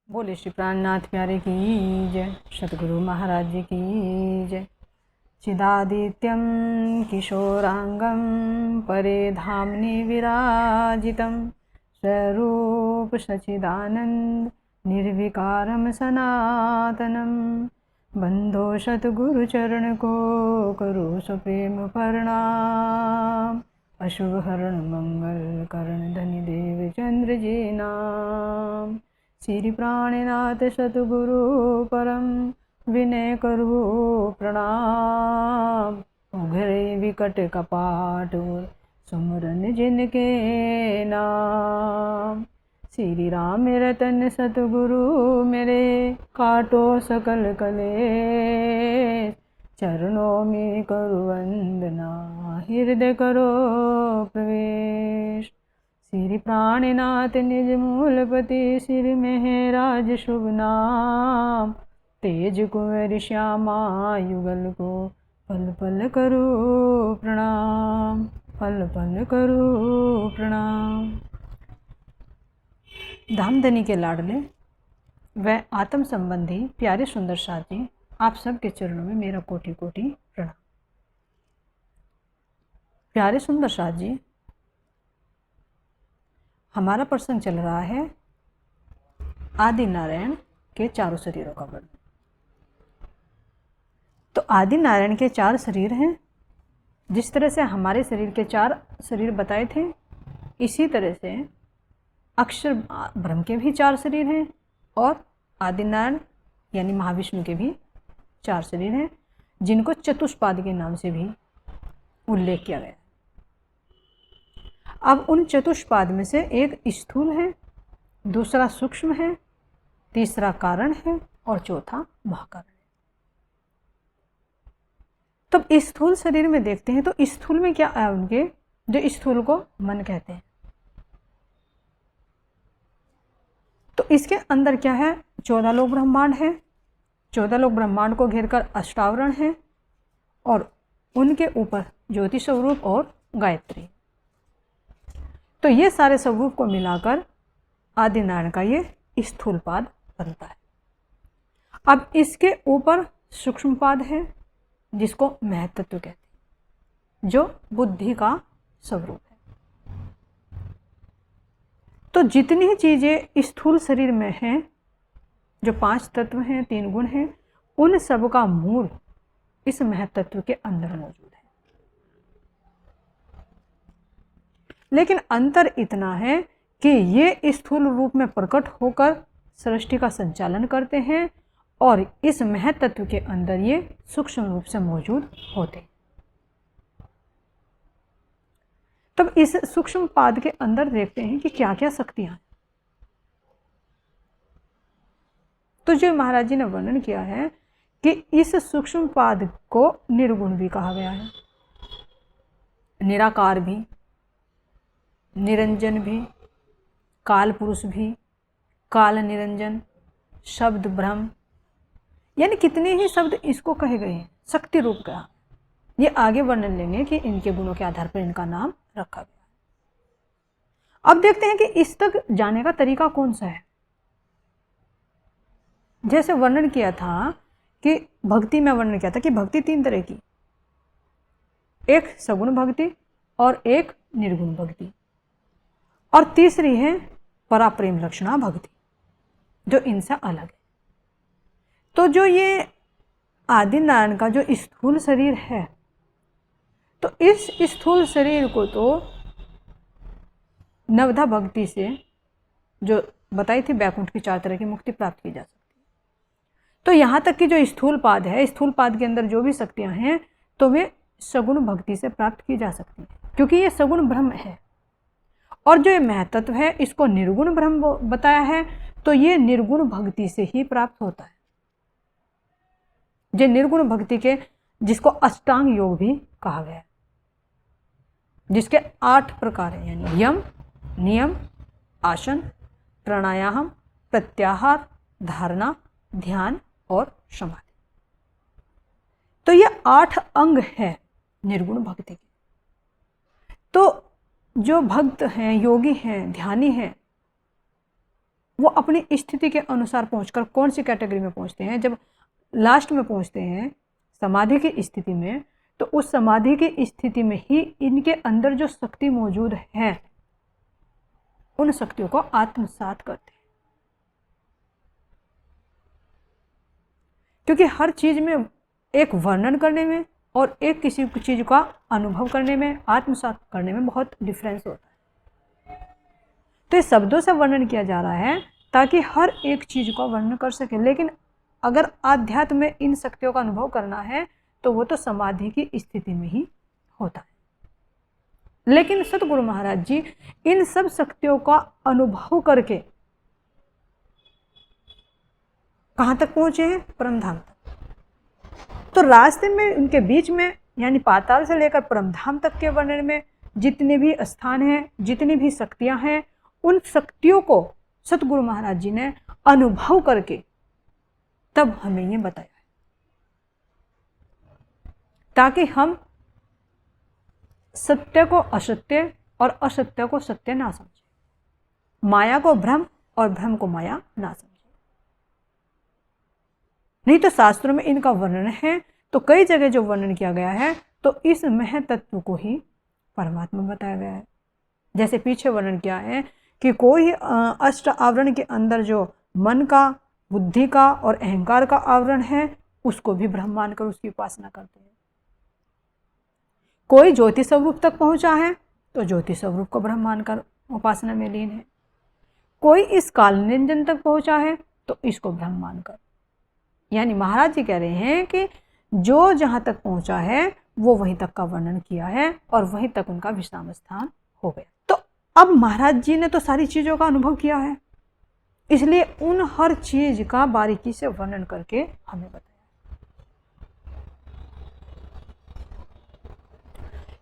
बोले श्री प्राणनाथ प्यारे की जय, सतगुरु महाराज जी की जय। चिदादित्यं किशोरांगं परे धामनि विराजितं स्वरूप सचिदानंद निर्विकारं सनातनं। बंधो सतगुरु चरण को करो सुप्रेम प्रणाम। अशुभ हरण मंगल करण धनि देव चंद्र जी नाम। श्री प्राणनाथ सतगुरु परम विनय करो प्रणाम। उघरे विकट कपाट सुमरन जिनके नाम। श्री राम रतन सतगुरु मेरे काटो सकल कलेश। चरणों में करो वंदना हृदय करो प्रवेश। श्री प्राणनाथ निज मूलपति श्री मेहराज शुभ नाम। तेज कुंवर श्यामा युगल को पल पल करो प्रणाम, पल पल करो प्रणाम। धामधनी के लाडले व आत्म संबंधी प्यारे सुंदर साथ जी, आप सबके चरणों में मेरा कोटि कोटि प्रणाम। प्यारे सुंदर साथ जी, हमारा प्रसंग चल रहा है आदि नारायण के चारों शरीरों का वर्णन। तो आदि नारायण के चार शरीर हैं। जिस तरह से हमारे शरीर के चार शरीर बताए थे, इसी तरह से अक्षर ब्रह्म के भी चार शरीर हैं और आदि नारायण यानी महाविष्णु के भी चार शरीर हैं, जिनको चतुष्पाद के नाम से भी उल्लेख किया गया। अब उन चतुष्पाद में से एक स्थूल है, दूसरा सूक्ष्म है, तीसरा कारण है और चौथा महाकारण है। तब स्थूल शरीर में देखते हैं तो स्थूल में क्या है, उनके जो स्थूल को मन कहते हैं। तो इसके अंदर क्या है, 14 लोक ब्रह्मांड है। 14 लोक ब्रह्मांड को घेरकर अष्टावरण है और उनके ऊपर ज्योति स्वरूप और गायत्री। तो ये सारे स्वरूप को मिलाकर आदि नारायण का ये स्थूलपाद बनता है। अब इसके ऊपर सूक्ष्मपाद है, जिसको महतत्व कहते हैं, जो बुद्धि का स्वरूप है। तो जितनी ही चीजें स्थूल शरीर में हैं, जो 5 तत्व हैं, 3 गुण हैं, उन सब का मूल इस महतत्व के अंदर मौजूद है। लेकिन अंतर इतना है कि ये स्थूल रूप में प्रकट होकर सृष्टि का संचालन करते हैं और इस महतत्व के अंदर ये सूक्ष्म रूप से मौजूद होते हैं। तब इस सूक्ष्म पाद के अंदर देखते हैं कि क्या क्या शक्तियां हैं। तो जो महाराज जी ने वर्णन किया है कि इस सूक्ष्म पाद को निर्गुण भी कहा गया है, निराकार भी, निरंजन भी, काल पुरुष भी, काल निरंजन, शब्द ब्रह्म, यानी कितने ही शब्द इसको कहे गए हैं। शक्ति रूप का ये आगे वर्णन लेंगे कि इनके गुणों के आधार पर इनका नाम रखा गया। अब देखते हैं कि इस तक जाने का तरीका कौन सा है। जैसे वर्णन किया था कि भक्ति में वर्णन किया था कि भक्ति 3 तरह की, एक सगुण भक्ति और एक निर्गुण भक्ति और तीसरी है पराप्रेम लक्षणा भक्ति, जो इनसे अलग है। तो जो ये आदि नारायण का जो स्थूल शरीर है, तो इस स्थूल शरीर को तो नवधा भक्ति से, जो बताई थी, बैकुंठ की 4 तरह की मुक्ति प्राप्त की जा सकती है। तो यहाँ तक कि जो स्थूल पाद है, स्थूल पाद के अंदर जो भी शक्तियाँ हैं, तो वे सगुण भक्ति से प्राप्त की जा सकती हैं, क्योंकि ये सगुण ब्रह्म है। और जो ये महतत्व है, इसको निर्गुण ब्रह्म बताया है, तो ये निर्गुण भक्ति से ही प्राप्त होता है। जो निर्गुण भक्ति के, जिसको अष्टांग योग भी कहा गया है, जिसके 8 प्रकार हैं, यानी यम, नियम, आसन, प्राणायाम, प्रत्याहार, धारणा, ध्यान और समाधि। तो ये 8 अंग है निर्गुण भक्ति के। तो जो भक्त हैं, योगी हैं, ध्यानी हैं, वो अपनी स्थिति के अनुसार पहुंचकर कौन सी कैटेगरी में पहुंचते हैं? जब लास्ट में पहुंचते हैं समाधि की स्थिति में, तो उस समाधि की स्थिति में ही इनके अंदर जो शक्ति मौजूद है उन शक्तियों को आत्मसात करते हैं। क्योंकि हर चीज में एक वर्णन करने में और एक किसी चीज का अनुभव करने में, आत्मसात करने में बहुत डिफरेंस होता है। तो ये शब्दों से वर्णन किया जा रहा है ताकि हर एक चीज को वर्णन कर सके। लेकिन अगर आध्यात्म में इन शक्तियों का अनुभव करना है तो वो तो समाधि की स्थिति में ही होता है। लेकिन सतगुरु महाराज जी इन सब शक्तियों का अनुभव करके कहां तक पहुंचे हैं? परमधाम तक। तो रास्ते में उनके बीच में यानी पाताल से लेकर परमधाम तक के वर्णन में जितने भी स्थान हैं, जितनी भी शक्तियां हैं, उन शक्तियों को सतगुरु महाराज जी ने अनुभव करके तब हमें ये बताया है, ताकि हम सत्य को असत्य और असत्य को सत्य ना समझे, माया को भ्रम और भ्रम को माया ना समझे। नहीं तो शास्त्रों में इनका वर्णन है तो कई जगह जो वर्णन किया गया है तो इस महतत्व को ही परमात्मा बताया गया है। जैसे पीछे वर्णन किया है कि कोई अष्ट आवरण के अंदर जो मन का, बुद्धि का और अहंकार का आवरण है उसको भी ब्रह्म मानकर उसकी उपासना करते हैं। कोई ज्योति स्वरूप तक पहुंचा है तो ज्योति स्वरूप को ब्रह्म मानकर उपासना में लीन है। कोई इस काल निरंजन तक पहुंचा है तो इसको ब्रह्म मानकर, यानी महाराज जी कह रहे हैं कि जो जहां तक पहुंचा है वो वहीं तक का वर्णन किया है और वहीं तक उनका विश्राम स्थान हो गया। तो अब महाराज जी ने तो सारी चीजों का अनुभव किया है, इसलिए उन हर चीज का बारीकी से वर्णन करके हमें बताया।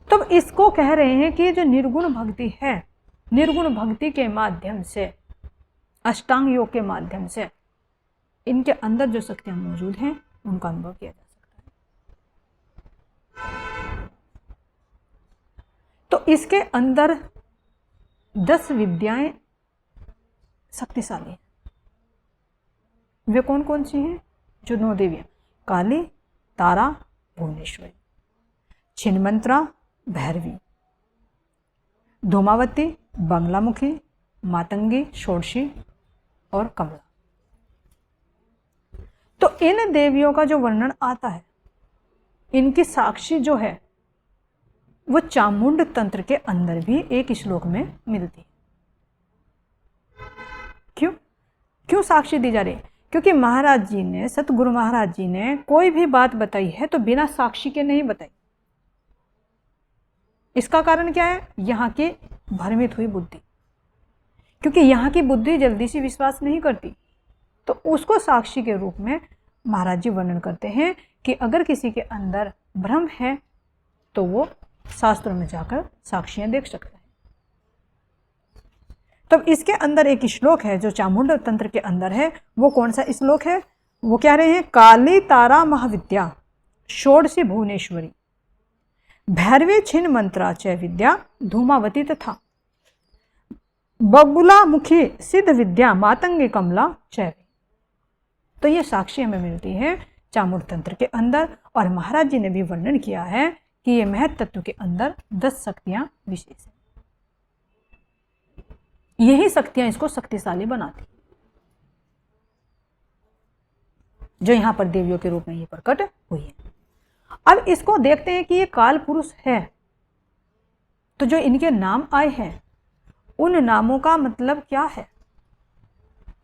तब इसको कह रहे हैं कि जो निर्गुण भक्ति है, निर्गुण भक्ति के माध्यम से, अष्टांग योग के माध्यम से इनके अंदर जो शक्तियां मौजूद हैं उनका अनुभव किया जा सकता है। तो इसके अंदर 10 विद्याएं शक्तिशाली हैं। वे कौन कौन सी हैं? जो 9 देवियां, काली, तारा, भुवनेश्वरी, छिन्नमंत्रा, भैरवी, धूमावती, बंगलामुखी, मातंगी, षोडशी और कमला। तो इन देवियों का जो वर्णन आता है, इनकी साक्षी जो है वो चामुंड तंत्र के अंदर भी एक श्लोक में मिलती है। क्यों साक्षी दी जा रही है? क्योंकि महाराज जी ने, सतगुरु महाराज जी ने कोई भी बात बताई है तो बिना साक्षी के नहीं बताई। इसका कारण क्या है? यहाँ की भ्रमित हुई बुद्धि, क्योंकि यहाँ की बुद्धि जल्दी से विश्वास नहीं करती, तो उसको साक्षी के रूप में महाराज जी वर्णन करते हैं कि अगर किसी के अंदर भ्रम है तो वो शास्त्रों में जाकर साक्षियां देख सकता है। तब इसके अंदर एक श्लोक है जो चामुंड तंत्र के अंदर है। वो कौन सा श्लोक है? वो कह रहे हैं, काली तारा महाविद्या षोडशी भुवनेश्वरी भैरवी छिन्न मंत्रा च विद्या धूमावती तथा बगुला मुखी सिद्ध विद्या मातंगी कमला च। तो ये साक्षी हमें मिलती है चामुंड तंत्र के अंदर, और महाराज जी ने भी वर्णन किया है कि ये महत तत्व के अंदर 10 शक्तियां विशेष हैं। यही शक्तियां इसको शक्तिशाली बनाती, जो यहां पर देवियों के रूप में ये प्रकट हुई है। अब इसको देखते हैं कि ये काल पुरुष है, तो जो इनके नाम आए हैं उन नामों का मतलब क्या है?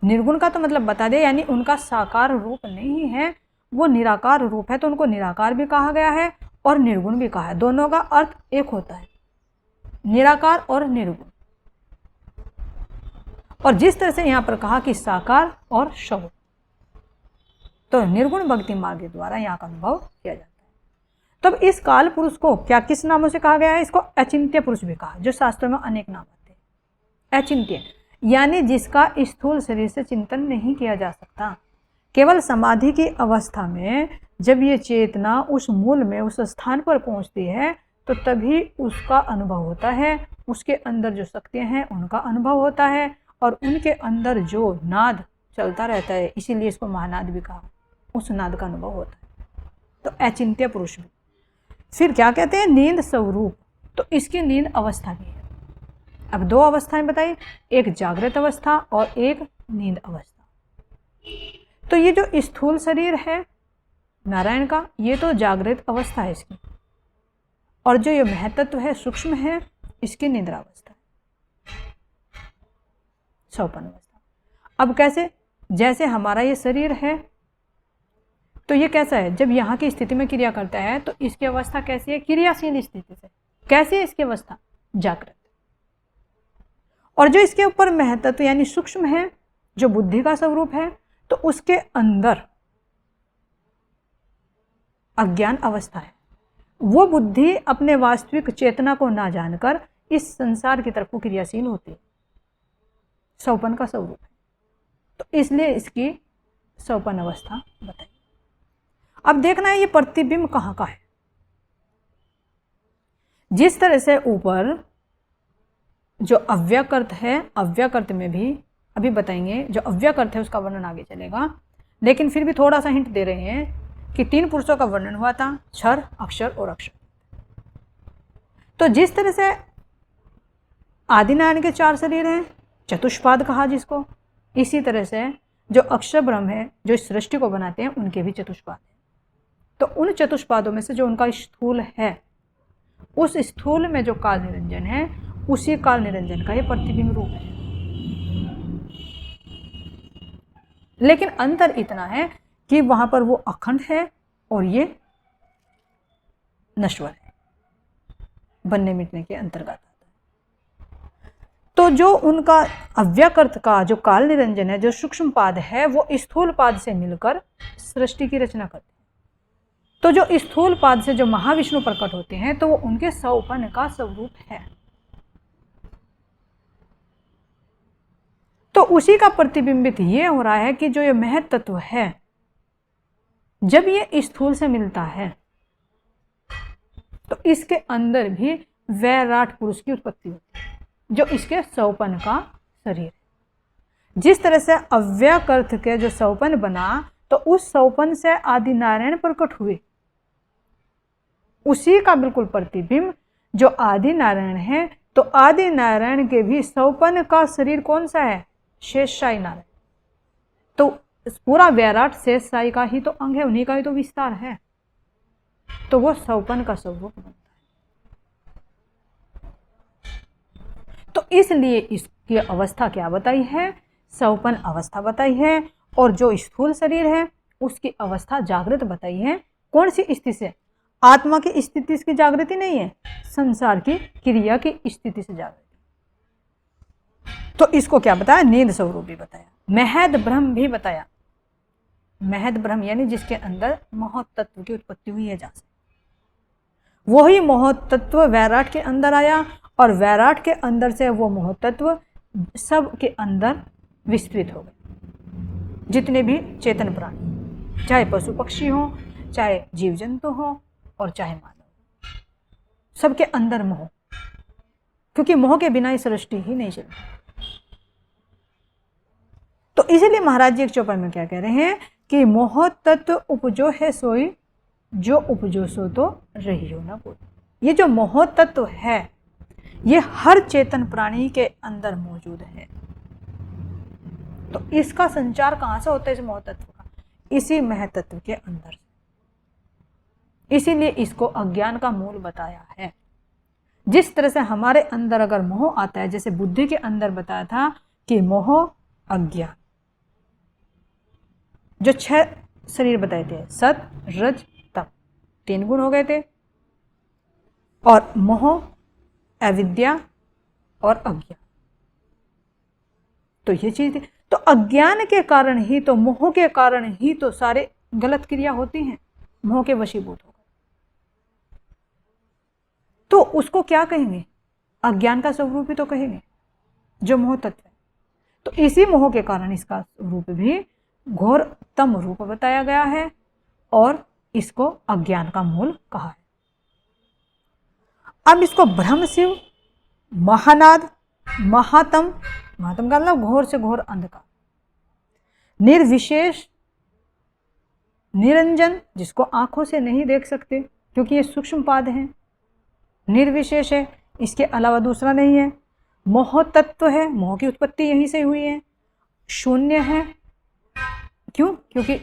निर्गुण का तो मतलब बता दे, यानी उनका साकार रूप नहीं है, वो निराकार रूप है, तो उनको निराकार भी कहा गया है और निर्गुण भी कहा है। दोनों का अर्थ एक होता है, निराकार और निर्गुण। और जिस तरह से यहां पर कहा कि साकार और शव, तो निर्गुण भक्ति मार्ग के द्वारा यहाँ का अनुभव किया जाता है। तब इस काल पुरुष को क्या किस नामों से कहा गया है? इसको अचिंत्य पुरुष भी कहा, जो शास्त्रों में अनेक नाम आते हैं। अचिंत्य यानी जिसका स्थूल शरीर से चिंतन नहीं किया जा सकता। केवल समाधि की अवस्था में जब ये चेतना उस मूल में, उस स्थान पर पहुंचती है, तो तभी उसका अनुभव होता है, उसके अंदर जो शक्तियां हैं उनका अनुभव होता है, और उनके अंदर जो नाद चलता रहता है, इसीलिए इसको महानाद भी कहा, उस नाद का अनुभव होता है। तो अचिंत्य पुरुष भी। फिर क्या कहते हैं, नींद स्वरूप। तो इसकी नींद अवस्था भी है। अब दो अवस्थाएं बताई, एक जागृत अवस्था और एक नींद अवस्था। तो ये जो स्थूल शरीर है नारायण का, ये तो जागृत अवस्था है इसकी, और जो ये महतत्व है सूक्ष्म है, इसकी निद्रावस्था है, सौपन अवस्था। अब कैसे, जैसे हमारा ये शरीर है तो ये कैसा है, जब यहाँ की स्थिति में क्रिया करता है तो इसकी अवस्था कैसी है, क्रियाशील स्थिति से। कैसी है इसकी अवस्था, जागृत। और जो इसके ऊपर महतत्व यानी सूक्ष्म है, जो बुद्धि का स्वरूप है, तो उसके अंदर अज्ञान अवस्था है। वो बुद्धि अपने वास्तविक चेतना को ना जानकर इस संसार की तरफ क्रियाशील होती है, सौपन का स्वरूप है। तो इसलिए इसकी सौपन अवस्था बताई। अब देखना है ये प्रतिबिंब कहाँ का है। जिस तरह से ऊपर जो अव्यकृत है, अव्यकृत में भी अभी बताएंगे, जो अव्यकृत है उसका वर्णन आगे चलेगा, लेकिन फिर भी थोड़ा सा हिंट दे रहे हैं कि 3 पुरुषों का वर्णन हुआ था, क्षर, अक्षर और अक्षर। तो जिस तरह से आदिनारायण के 4 शरीर हैं, चतुष्पाद कहा जिसको, इसी तरह से जो अक्षर ब्रह्म है, जो इस सृष्टि को बनाते हैं, उनके भी चतुष्पाद हैं। तो उन चतुष्पादों में से जो उनका स्थूल है, उस स्थूल में जो काल निरंजन है, उसी काल निरंजन का ये प्रतिबिंब रूप है। लेकिन अंतर इतना है कि वहां पर वो अखंड है और ये नश्वर है, बनने मिटने के अंतर्गत आता है। तो जो उनका अव्यकृत का जो काल निरंजन है, जो सूक्ष्म पाद है, वो स्थूल पाद से मिलकर सृष्टि की रचना करते हैं। तो जो स्थूल पाद से जो महाविष्णु प्रकट होते हैं, तो वो उनके सौपन का स्वरूप है। तो उसी का प्रतिबिंबित ये हो रहा है कि जो ये महत तत्व है, जब ये स्थूल से मिलता है तो इसके अंदर भी वैराट पुरुष की उत्पत्ति होती है, जो इसके सौपन का शरीर है। जिस तरह से अव्यकृत के जो सौपन बना, तो उस सौपन से आदि नारायण प्रकट हुए, उसी का बिल्कुल प्रतिबिंब जो आदि नारायण है। तो आदि नारायण के भी सौपन का शरीर कौन सा है, शेषशायी नारायण। तो पूरा वैराट शेषशायी का ही तो अंग है, उन्हीं का ही तो विस्तार है। तो वो सौपन का स्वरूप बनता है। तो इसलिए इसकी अवस्था क्या बताई है, सौपन अवस्था बताई है। और जो स्थूल शरीर है उसकी अवस्था जागृत बताई है। कौन सी स्थिति से, आत्मा की स्थिति की जागृति नहीं है, संसार की क्रिया की स्थिति से जागृति। तो इसको क्या बताया, नींद स्वरूप भी बताया, महद ब्रह्म भी बताया। महद ब्रह्म यानी जिसके अंदर महत तत्व की उत्पत्ति हुई है, जहां से वही महत तत्व वैराट के अंदर आया, और वैराट के अंदर से वो महत तत्व सब के अंदर विस्तृत हो गए। जितने भी चेतन प्राणी, चाहे पशु पक्षी हो, चाहे जीव जंतु हो, और चाहे मानव, सबके अंदर मोह, क्योंकि मोह के बिना इस सृष्टि ही नहीं चलती। तो इसीलिए महाराज जी एक चौपाई में क्या कह रहे हैं कि मोह तत्व उपजो है सोई, जो उपजो सो तो रहियो न कोई। ये जो मोह तत्व है, ये हर चेतन प्राणी के अंदर मौजूद है। तो इसका संचार कहां से होता है, इस मोह तत्व का, इसी महतत्व के अंदर। इसीलिए इसको अज्ञान का मूल बताया है। जिस तरह से हमारे अंदर अगर मोह आता है, जैसे बुद्धि के अंदर बताया था कि मोह अज्ञान, जो 6 शरीर बताए थे, सत रज तम, 3 गुण हो गए थे, और मोह, अविद्या और अज्ञान, तो ये चीज थी। तो अज्ञान के कारण ही, तो मोह के कारण ही तो सारे गलत क्रिया होती हैं, मोह के वशीभूत हो गए। तो उसको क्या कहेंगे, अज्ञान का स्वरूप ही तो कहेंगे, जो मोह तत्व है। तो इसी मोह के कारण इसका स्वरूप भी घोरतम रूप बताया गया है, और इसको अज्ञान का मूल कहा है। अब इसको ब्रह्म शिव, महानाद, महातम, महात्म का मतलब घोर से घोर अंधकार। निर्विशेष, निरंजन, जिसको आंखों से नहीं देख सकते क्योंकि ये सूक्ष्म पाद है, निर्विशेष है, इसके अलावा दूसरा नहीं है। मोह तत्व है, मोह की उत्पत्ति यहीं से हुई है। शून्य है, क्यों? क्योंकि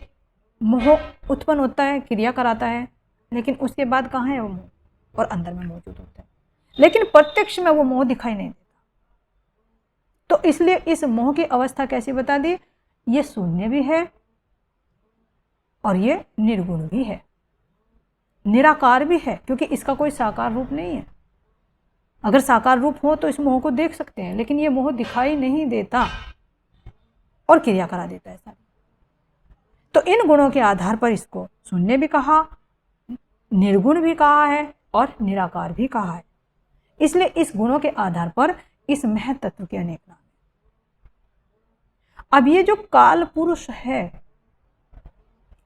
मोह उत्पन्न होता है, क्रिया कराता है, लेकिन उसके बाद कहाँ है वो मोह? और अंदर में मौजूद होता है, लेकिन प्रत्यक्ष में वो मोह दिखाई नहीं देता। तो इसलिए इस मोह की अवस्था कैसी बता दी? ये शून्य भी है और ये निर्गुण भी है, निराकार भी है, क्योंकि इसका कोई साकार रूप नहीं है। अगर साकार रूप हो तो इस मोह को देख सकते हैं, लेकिन ये मोह दिखाई नहीं देता और क्रिया करा देता है सारी। तो इन गुणों के आधार पर इसको शून्य भी कहा, निर्गुण भी कहा है और निराकार भी कहा है। इसलिए इस गुणों के आधार पर इस महत तत्व के अनेक नाम हैं। अब ये जो काल पुरुष है,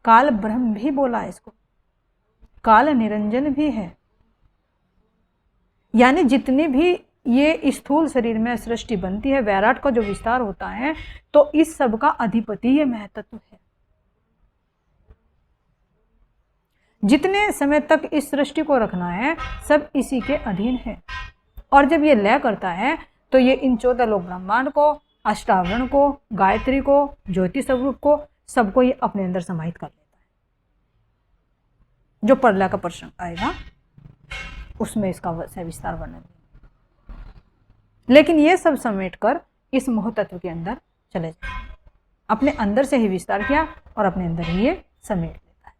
काल ब्रह्म भी बोला है इसको, काल निरंजन भी है, यानी जितने भी ये स्थूल शरीर में सृष्टि बनती है, वैराट का जो विस्तार होता है, तो इस सब का अधिपति ये महतत्व है। जितने समय तक इस सृष्टि को रखना है सब इसी के अधीन है। और जब ये लय करता है तो ये इन 14 लोक ब्रह्मांड को, अष्टावरण को, गायत्री को, ज्योति स्वरूप को, सबको ये अपने अंदर समाहित कर लेता है। जो प्रलय का प्रसंग आएगा उसमें इसका विस्तार वर्णन है। लेकिन ये सब समेट कर इस मोह तत्व के अंदर चले जाए, अपने अंदर से ही विस्तार किया और अपने अंदर ही ये समेट लेता है।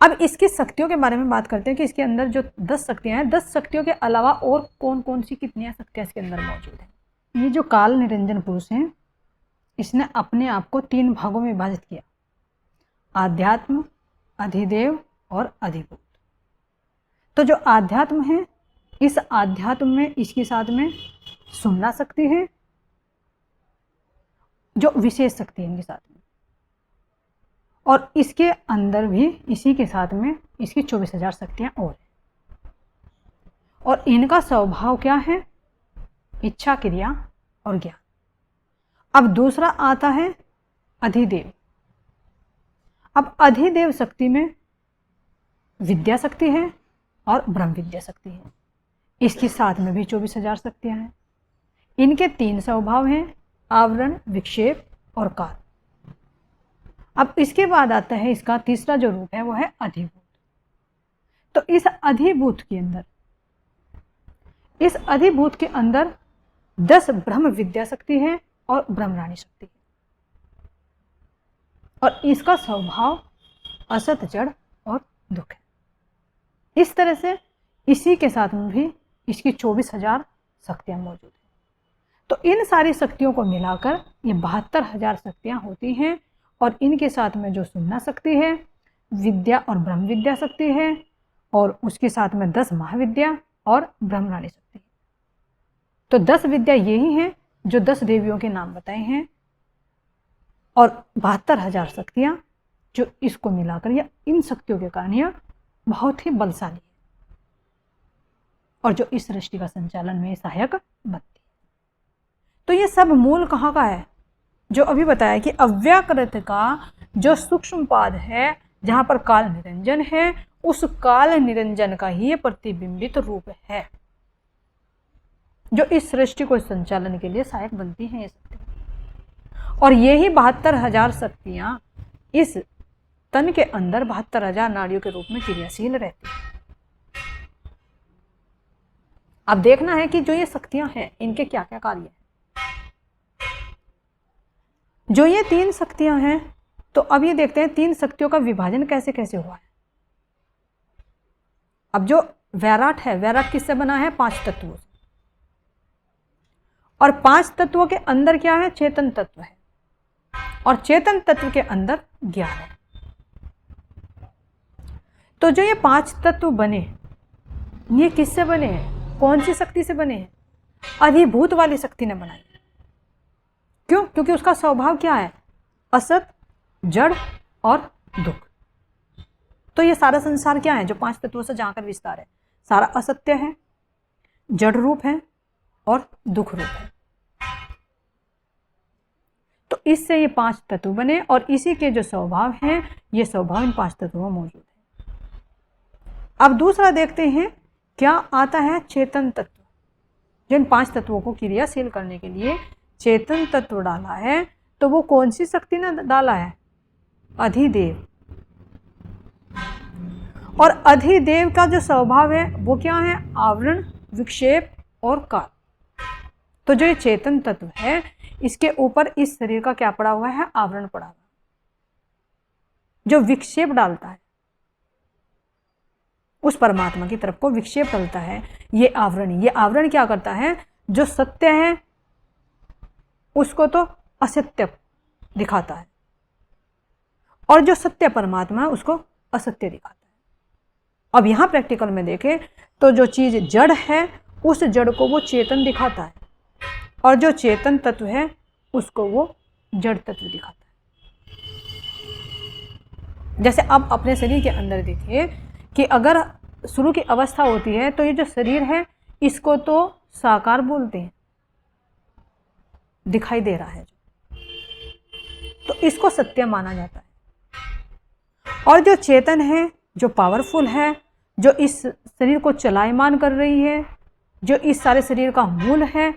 अब इसकी शक्तियों के बारे में बात करते हैं कि इसके अंदर जो 10 शक्तियां हैं, 10 शक्तियों के अलावा और कौन कौन सी कितनी शक्तियां इसके अंदर मौजूद हैं। ये जो काल निरंजन पुरुष है, इसने अपने आप को 3 भागों में विभाजित किया, आध्यात्म, अधिदेव और अधिभूत। तो जो आध्यात्म है, इस आध्यात्म में इसके साथ में सुनना शक्ति है, जो विशेष शक्ति है इनके साथ में, और इसके अंदर भी इसी के साथ में इसकी 24,000 शक्तियां और है। और इनका स्वभाव क्या है? इच्छा, क्रिया और ज्ञान। अब दूसरा आता है अधिदेव। अब अधिदेव शक्ति में विद्या शक्ति है और ब्रह्म विद्या शक्ति है, इसके साथ में भी 24,000 शक्तियां हैं। इनके 3 स्वभाव हैं, आवरण, विक्षेप और काल। अब इसके बाद आता है इसका तीसरा जो रूप है वो है अधिभूत। तो इस अधिभूत के अंदर 10 ब्रह्म विद्या शक्ति है और ब्रह्मरानी शक्ति है, और इसका स्वभाव असत, जड़ और दुख है। इस तरह से इसी के साथ में भी इसकी 24,000 शक्तियां मौजूद हैं। तो इन सारी शक्तियों को मिलाकर ये 72,000 शक्तियां होती हैं, और इनके साथ में जो सुनना शक्ति है, विद्या और ब्रह्म विद्या शक्ति है, और उसके साथ में 10 महाविद्या और ब्रह्मरानी शक्ति है। तो 10 विद्या यही हैं जो 10 देवियों के नाम बताए हैं, और 72,000 शक्तियां जो इसको मिलाकर या इन शक्तियों के कारण यह बहुत ही बलशाली है, और जो इस सृष्टि का संचालन में सहायक बनती है। तो ये सब मूल कहाँ का है? जो अभी बताया कि अव्याकृत का जो सूक्ष्म पाद है, जहां पर काल निरंजन है, उस काल निरंजन का ही प्रतिबिंबित रूप है, जो इस सृष्टि को संचालन के लिए सहायक बनती हैं ये शक्तियां। और यही 72,000 शक्तियां इस तन के अंदर 72,000 नाड़ियों के रूप में क्रियाशील रहती है। अब देखना है कि जो ये शक्तियां हैं इनके क्या क्या कार्य हैं। जो ये 3 शक्तियां हैं, तो अब ये देखते हैं 3 शक्तियों का विभाजन कैसे कैसे हुआ है। अब जो वैराट है, वैराट किससे बना है? 5 तत्वों से, और 5 तत्वों के अंदर क्या है? चेतन तत्व है, और चेतन तत्व के अंदर ज्ञान है। तो जो ये 5 तत्व बने, ये किससे बने हैं? कौन सी शक्ति से बने हैं? अधिभूत वाली शक्ति ने बनाई। क्यों? क्योंकि उसका स्वभाव क्या है? असत, जड़ और दुख। तो ये सारा संसार क्या है जो 5 तत्वों से जाकर विस्तार है? सारा असत्य है, जड़ रूप है और दुख रूप है। तो इससे ये 5 तत्व बने और इसी के जो स्वभाव हैं ये स्वभाव इन 5 तत्वों में मौजूद है। अब दूसरा देखते हैं क्या आता है, चेतन तत्व। जिन 5 तत्वों को क्रियाशील करने के लिए चेतन तत्व डाला है, तो वो कौन सी शक्ति ने डाला है, अधिदेव। और अधिदेव का जो स्वभाव है वो क्या है, आवरण, विक्षेप और काल। तो जो ये चेतन तत्व है इसके ऊपर इस शरीर का क्या पड़ा हुआ है, आवरण पड़ा हुआ। जो विक्षेप डालता है उस परमात्मा की तरफ को विक्षेप डालता है ये आवरण। ये आवरण क्या करता है, जो सत्य है उसको तो असत्य दिखाता है और जो सत्य परमात्मा है उसको असत्य दिखाता है। अब यहां प्रैक्टिकल में देखें तो जो चीज जड़ है उस जड़ को वो चेतन दिखाता है और जो चेतन तत्व है उसको वो जड़ तत्व दिखाता है। जैसे अब अपने शरीर के अंदर देखिए कि अगर शुरू की अवस्था होती है तो ये जो शरीर है इसको तो साकार बोलते हैं, दिखाई दे रहा है तो इसको सत्य माना जाता है। और जो चेतन है, जो पावरफुल है, जो इस शरीर को चलायमान कर रही है, जो इस सारे शरीर का मूल है,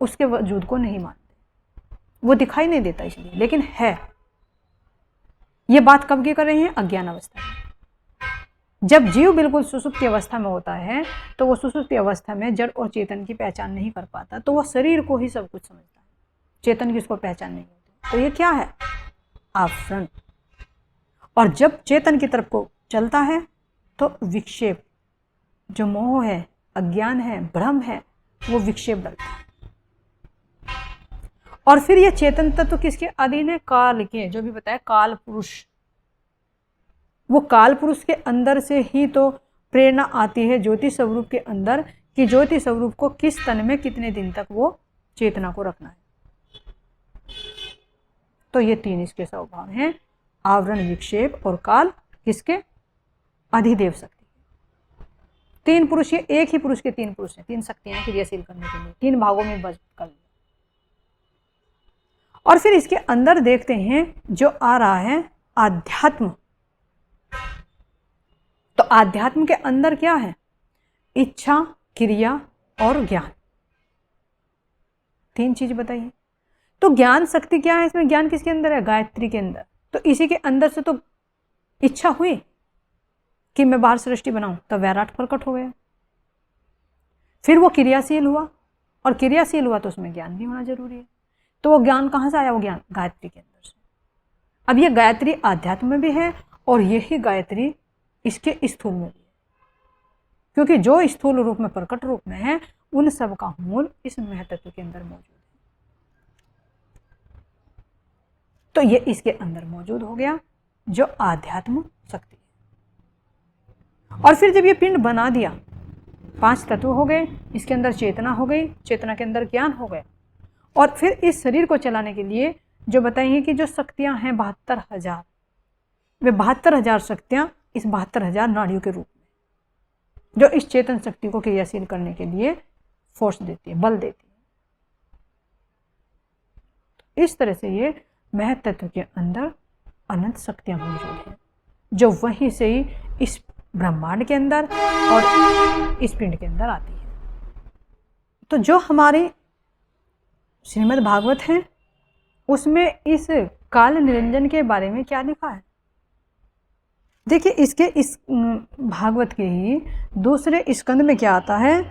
उसके वजूद को नहीं मानते, वो दिखाई नहीं देता इसलिए, लेकिन है। ये बात कब की कर रहे हैं, अज्ञान अवस्था में। जब जीव बिल्कुल सुसुप्ति अवस्था में होता है तो वो सुसुप्ति अवस्था में जड़ और चेतन की पहचान नहीं कर पाता, तो वो शरीर को ही सब कुछ समझता है, चेतन की उसको पहचान नहीं होती। तो ये क्या है, आवरण। और जब चेतन की तरफ को चलता है तो विक्षेप, जो मोह है, अज्ञान है, भ्रम है, वो विक्षेप डालता है। और फिर ये चेतन तत्व किसके अधीन है, काल के। जो भी बताया काल पुरुष, वो काल पुरुष के अंदर से ही तो प्रेरणा आती है ज्योति स्वरूप के अंदर कि ज्योति स्वरूप को किस तन में कितने दिन तक वो चेतना को रखना है। तो ये 3 इसके स्वभाव हैं, आवरण, विक्षेप और काल, किसके, अधिदेव शक्ति। 3 पुरुष, ये एक ही पुरुष के 3 पुरुष हैं, 3 शक्तियां क्रियाशील करने के लिए, 3 भागों में विभाजित कर लिया। और फिर इसके अंदर देखते हैं जो आ रहा है आध्यात्म। तो आध्यात्म के अंदर क्या है, इच्छा, क्रिया और ज्ञान, 3 चीज बताइए। तो ज्ञान शक्ति क्या है इसमें, ज्ञान किसके अंदर है, गायत्री के अंदर। तो इसी के अंदर से तो इच्छा हुई कि मैं बाहर सृष्टि बनाऊं, तो वैराट प्रकट हो गया। फिर वो क्रियाशील हुआ और क्रियाशील हुआ तो उसमें ज्ञान भी होना जरूरी है। तो वो ज्ञान कहां से आया, वो ज्ञान गायत्री के अंदर से। अब ये गायत्री आध्यात्म में भी है और यही गायत्री इसके स्थूल में भी है, क्योंकि जो स्थूल रूप में, प्रकट रूप में है, उन सब का मूल इस महतत्व के अंदर मौजूद है। तो ये इसके अंदर मौजूद हो गया जो आध्यात्म शक्ति है। और फिर जब ये पिंड बना दिया, 5 तत्व हो गए, इसके अंदर चेतना हो गई, चेतना के अंदर ज्ञान हो गया, और फिर इस शरीर को चलाने के लिए जो बताइए कि जो शक्तियां हैं 72,000, वे 72,000 शक्तियां इस 72,000 नाड़ियों के रूप में, जो इस चेतन शक्ति को क्रियाशील करने के लिए फोर्स देती है, बल देती है। तो इस तरह से ये महतत्व के अंदर अनंत शक्तियां मौजूद हैं, जो वहीं से ही इस ब्रह्मांड के अंदर और इस पिंड के अंदर आती है। तो जो हमारी श्रीमद् भागवत है उसमें इस काल निरंजन के बारे में क्या लिखा है, देखिए इसके इस भागवत के ही दूसरे स्कंद में क्या आता है,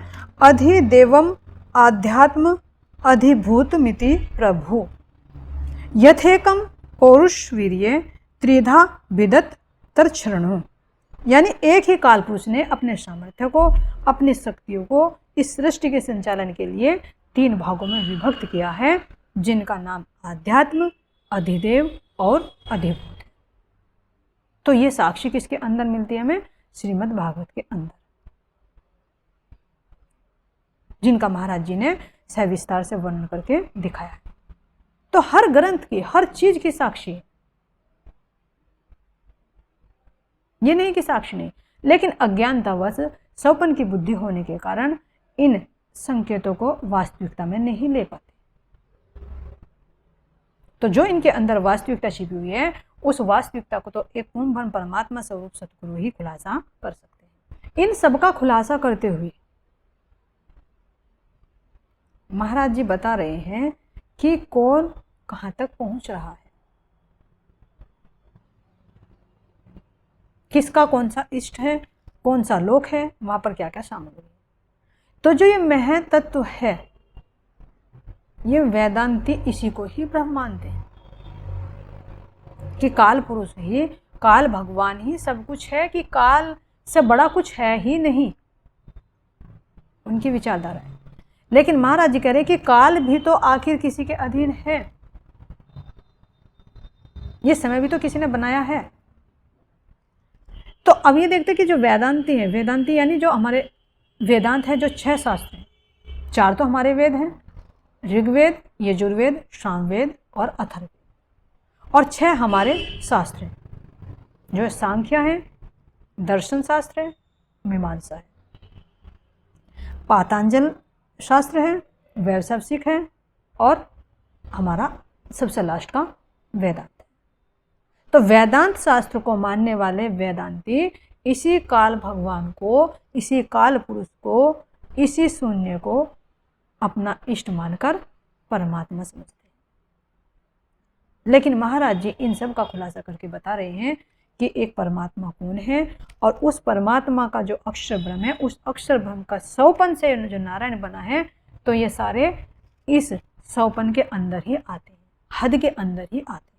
अधिदेवम आध्यात्म अधिभूतमिति प्रभु यथेकम पौरुषवीर्ये त्रिधा विदत तर्क्षरणु। यानी एक ही काल पुरुष ने अपने सामर्थ्य को, अपनी शक्तियों को इस सृष्टि के संचालन के लिए 3 भागों में विभक्त किया है, जिनका नाम आध्यात्म, अधिदेव और अधिभूत है। तो ये साक्षी किसके अंदर मिलती है हमें, श्रीमद् भागवत के अंदर, जिनका महाराज जी ने सविस्तार से वर्णन करके दिखाया है। तो हर ग्रंथ की, हर चीज की साक्षी है, ये नहीं कि साक्षी नहीं, लेकिन अज्ञानतावश सौपन की बुद्धि होने के कारण इन संकेतों को वास्तविकता में नहीं ले पाते। तो जो इनके अंदर वास्तविकता छिपी हुई है, उस वास्तविकता को तो एक पूर्ण ब्रह्म परमात्मा स्वरूप सतगुरु ही खुलासा कर सकते हैं। इन सब का खुलासा करते हुए महाराज जी बता रहे हैं कि कौन कहां तक पहुंच रहा है, किसका कौन सा इष्ट है, कौन सा लोक है, वहां पर क्या क्या सामग्री है। तो जो ये मह तत्व है, ये वेदांती इसी को ही ब्रह्म मानते हैं कि काल पुरुष ही, काल भगवान ही सब कुछ है, कि काल से बड़ा कुछ है ही नहीं, उनकी विचारधारा है। लेकिन महाराज जी कह रहे कि काल भी तो आखिर किसी के अधीन है, ये समय भी तो किसी ने बनाया है। तो अब ये देखते कि जो वेदांती है, वेदांती यानी जो हमारे वेदांत है, जो 6 शास्त्र हैं, 4 तो हमारे वेद हैं, ऋग्वेद, यजुर्वेद, सामवेद और अथर्ववेद, और 6 हमारे शास्त्र हैं, जो सांख्य है, दर्शन शास्त्र है, मीमांसा है, पातंजल शास्त्र है, वैशेषिक है, और हमारा सबसे लास्ट का वेदांत है। तो वेदांत शास्त्र को मानने वाले वेदांती इसी काल भगवान को, इसी काल पुरुष को, इसी शून्य को अपना इष्ट मानकर परमात्मा समझते हैं। लेकिन महाराज जी इन सब का खुलासा करके बता रहे हैं कि एक परमात्मा कौन है, और उस परमात्मा का जो अक्षर ब्रह्म है, उस अक्षर ब्रह्म का 100पन से जो नारायण बना है, तो ये सारे इस 100पन के अंदर ही आते हैं, हद के अंदर ही आते हैं।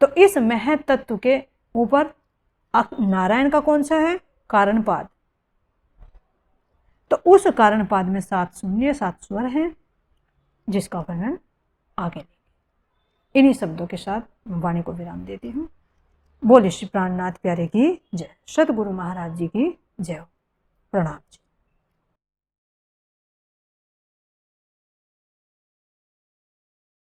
तो इस मह तत्व के ऊपर नारायण का कौन सा है, कारणपाद, तो उस कारणपाद में 7 शून्य 7 स्वर हैं, जिसका वर्णन आगे लेंगे। इन्हीं शब्दों के साथ वाणी को विराम देती हूँ। बोले श्री प्राणनाथ प्यारे की जय, सतगुरु महाराज जी की जय हो। प्रणाम जी।